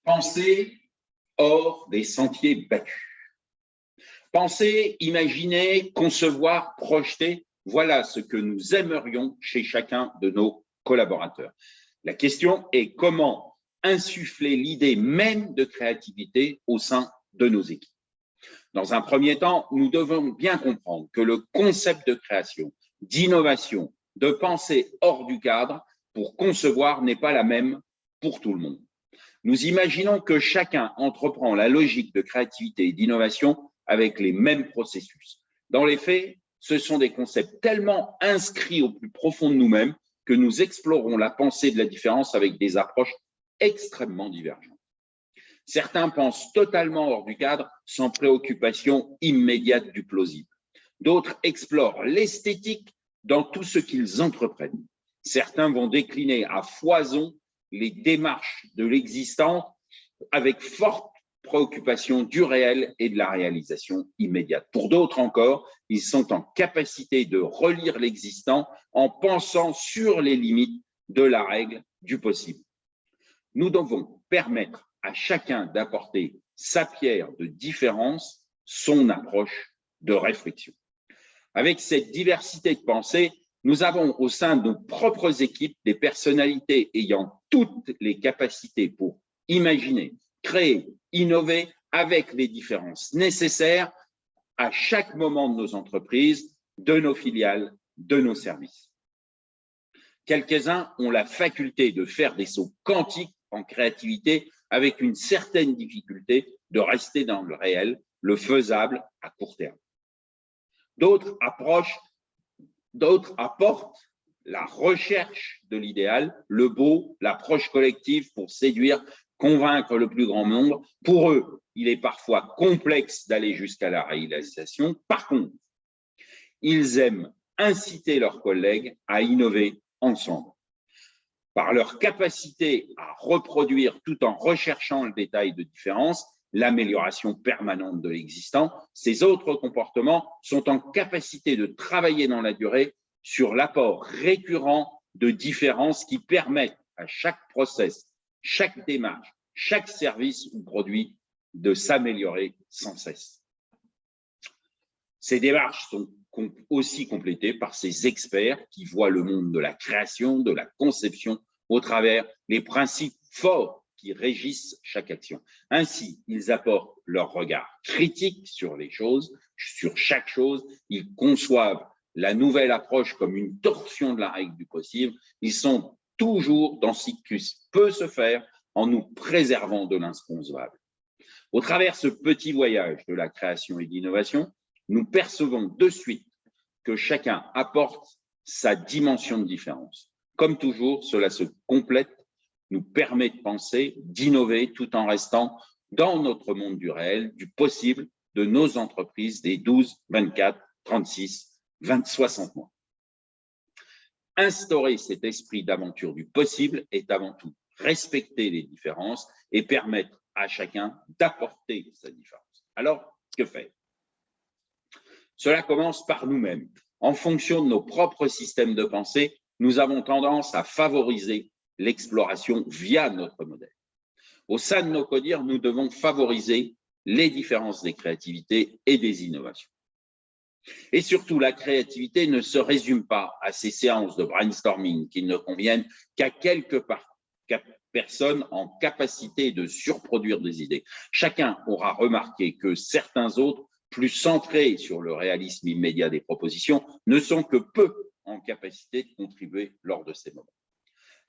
Penser hors des sentiers battus. Penser, imaginer, concevoir, projeter, voilà ce que nous aimerions chez chacun de nos collaborateurs. La question est comment insuffler l'idée même de créativité au sein de nos équipes. Dans un premier temps, nous devons bien comprendre que le concept de création, d'innovation, de pensée hors du cadre pour concevoir n'est pas la même pour tout le monde. Nous imaginons que chacun entreprend la logique de créativité et d'innovation avec les mêmes processus. Dans les faits, ce sont des concepts tellement inscrits au plus profond de nous-mêmes que nous explorons la pensée de la différence avec des approches extrêmement divergentes. Certains pensent totalement hors du cadre, sans préoccupation immédiate du plausible. D'autres explorent l'esthétique dans tout ce qu'ils entreprennent. Certains vont décliner à foison les démarches de l'existant avec forte préoccupation du réel et de la réalisation immédiate. Pour d'autres encore, ils sont en capacité de relire l'existant en pensant sur les limites de la règle du possible. Nous devons permettre à chacun d'apporter sa pierre de différence, son approche de réflexion. Avec cette diversité de pensée, nous avons au sein de nos propres équipes des personnalités ayant toutes les capacités pour imaginer, créer, innover avec les différences nécessaires à chaque moment de nos entreprises, de nos filiales, de nos services. Quelques-uns ont la faculté de faire des sauts quantiques en créativité avec une certaine difficulté de rester dans le réel, le faisable à court terme. D'autres apportent la recherche de l'idéal, le beau, l'approche collective pour séduire, convaincre le plus grand nombre. Pour eux, il est parfois complexe d'aller jusqu'à la réalisation. Par contre, ils aiment inciter leurs collègues à innover ensemble. Par leur capacité à reproduire tout en recherchant le détail de différence, l'amélioration permanente de l'existant, ces autres comportements sont en capacité de travailler dans la durée sur l'apport récurrent de différences qui permettent à chaque process, chaque démarche, chaque service ou produit de s'améliorer sans cesse. Ces démarches sont aussi complétées par ces experts qui voient le monde de la création, de la conception au travers les principes forts qui régissent chaque action. Ainsi, ils apportent leur regard critique sur les choses, sur chaque chose. Ils conçoivent la nouvelle approche comme une torsion de la règle du possible. Ils sont toujours dans ce qui peut se faire en nous préservant de l'inconcevable. Au travers de ce petit voyage de la création et de l'innovation, nous percevons de suite que chacun apporte sa dimension de différence. Comme toujours, cela se complète, nous permet de penser, d'innover tout en restant dans notre monde du réel, du possible, de nos entreprises des 12, 24, 36, 20, 60 mois. Instaurer cet esprit d'aventure du possible est avant tout respecter les différences et permettre à chacun d'apporter sa différence. Alors, que faire? Cela commence par nous-mêmes. En fonction de nos propres systèmes de pensée, nous avons tendance à favoriser l'exploration via notre modèle. Au sein de nos CODIR, nous devons favoriser les différences des créativités et des innovations. Et surtout, la créativité ne se résume pas à ces séances de brainstorming qui ne conviennent qu'à quelques personnes en capacité de surproduire des idées. Chacun aura remarqué que certains autres, plus centrés sur le réalisme immédiat des propositions, ne sont que peu en capacité de contribuer lors de ces moments.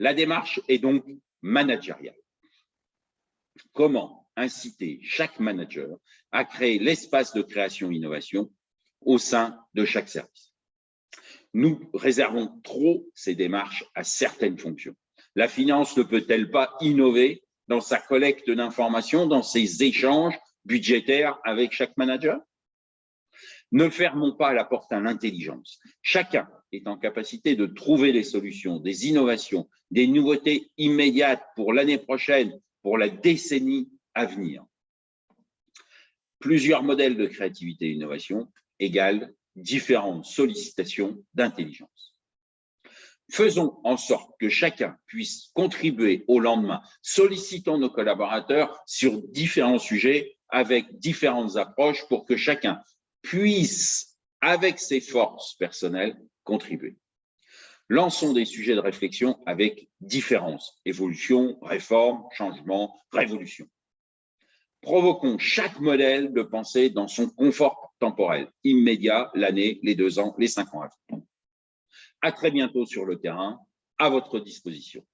La démarche est donc managériale. Comment inciter chaque manager à créer l'espace de création-innovation au sein de chaque service? Nous réservons trop ces démarches à certaines fonctions. La finance ne peut-elle pas innover dans sa collecte d'informations, dans ses échanges budgétaires avec chaque manager? Ne fermons pas la porte à l'intelligence. Chacun est en capacité de trouver des solutions, des innovations, des nouveautés immédiates pour l'année prochaine, pour la décennie à venir. Plusieurs modèles de créativité et innovation égale différentes sollicitations d'intelligence. Faisons en sorte que chacun puisse contribuer au lendemain. Sollicitons nos collaborateurs sur différents sujets avec différentes approches pour que chacun puisse, avec ses forces personnelles, contribuer. Lançons des sujets de réflexion avec différence, évolution, réforme, changement, révolution. Provoquons chaque modèle de pensée dans son confort temporel, immédiat, l'année, les 2 ans, les 5 ans à venir. À très bientôt sur le terrain, à votre disposition.